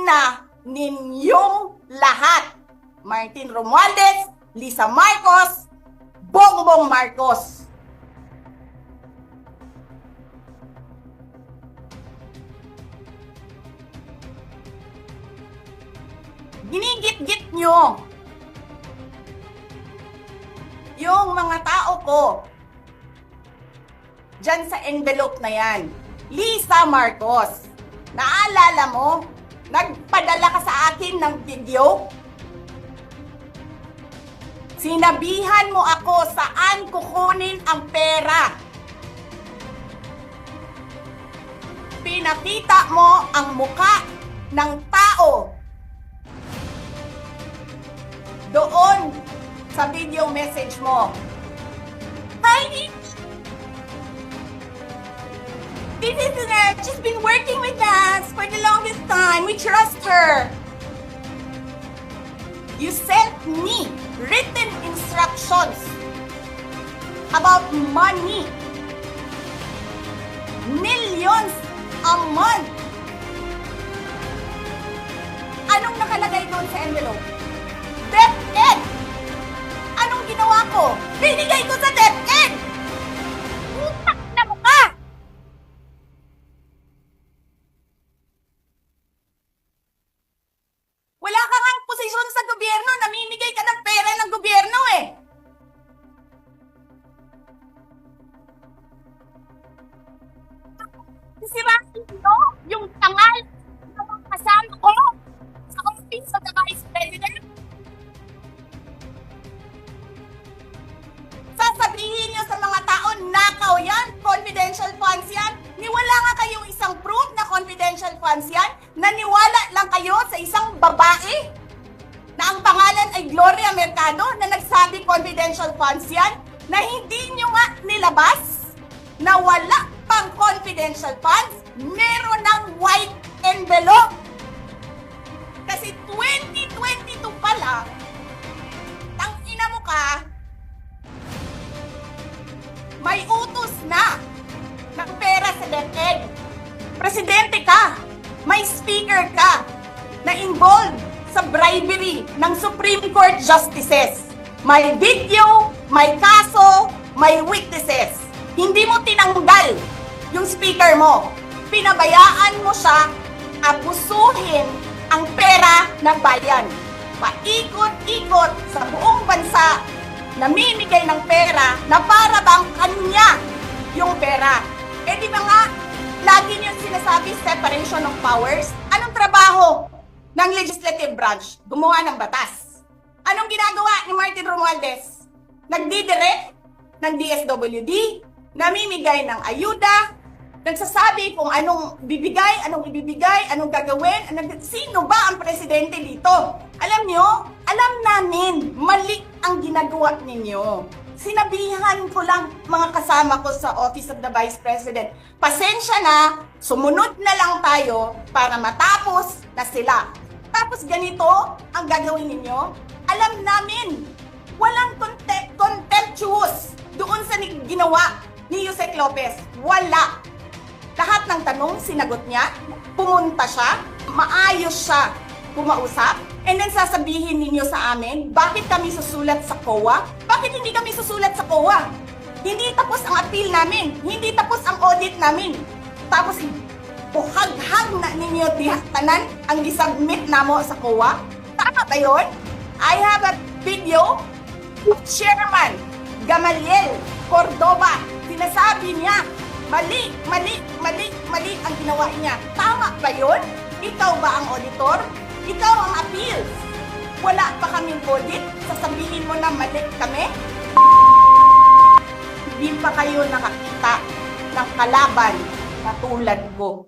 ina ninyong lahat. Martin Romualdez, Lisa Marcos, Bongbong Marcos. Ginigit-git nyo yung mga tao ko dyan sa envelope na yan. Lisa Marcos, naalala mo? Nagpadala ka sa akin ng video? Sinabihan mo ako saan kukunin ang pera. Pinakita mo ang muka ng tao doon sa video message mo. Hi! This is she's been working with us for the longest time. We trust her. You sent me written instructions about money. Millions a month. Anong nakalagay doon sa envelope? DepEd! Anong ginawa ko? Binigay ko sa DepEd! Utak na mo ka! Wala ka ngang posisyon sa gobyerno, namimigay ka ng pera ng gobyerno eh! Sisirahin mo yung tangal ng mga kasama ko sa office of the Vice President. Sasabihin niyo sa mga tao, nakaw yan, confidential funds yan. Niwala nga kayong isang proof na confidential funds yan. Naniwala lang kayo sa isang babae na ang pangalan ay Gloria Mercado na nagsabi confidential funds yan, na hindi niyo nga nilabas na wala pang confidential funds, meron ng white envelope. Kasi 2022 pa lang, ang ina mo ka, may utos na ng pera sa DepEd. Presidente ka, may speaker ka na involved sa bribery ng Supreme Court justices. May video, may kaso, may witnesses. Hindi mo tinanggal yung speaker mo. Pinabayaan mo siya abusuhin ang pera ng bayan. Paikot-ikot sa buong bansa, namimigay ng pera na para bang kanya yung pera. Eh di ba nga, lagi niyo sinasabi separation of powers? Anong trabaho ng legislative branch? Gumawa ng batas. Anong ginagawa ni Martin Romualdez? Nagdidirect ng DSWD, namimigay ng ayuda, nagsasabi kung anong bibigay, anong ibibigay, anong gagawin, sino ba ang presidente dito? Alam nyo, alam namin, mali ang ginagawa ninyo. Sinabihan ko lang mga kasama ko sa Office of the Vice President, pasensya na, sumunod na lang tayo para matapos na sila. Tapos ganito ang gagawin ninyo, alam namin, walang contemptuous doon sa ginawa ni Yusek Lopez. Wala. Lahat ng tanong, sinagot niya, pumunta siya, maayos siya kumausap, and then sasabihin ninyo sa amin, bakit kami susulat sa COA? Bakit hindi kami susulat sa COA? Hindi tapos ang appeal namin, hindi tapos ang audit namin. Tapos, buhaghag na ninyo tihaktanan ang disubmit namo sa COA? Tama ba yun? I have a video of Chairman Gamaliel Cordoba. Sinasabi niya, mali ang ginawa niya. Tama ba yun? Ikaw ba ang auditor? Ikaw ang appeals. Wala pa kaming audit? Sasabihin mo na mali kami? Hindi pa kayo nakakita ng kalaban na tulad ko.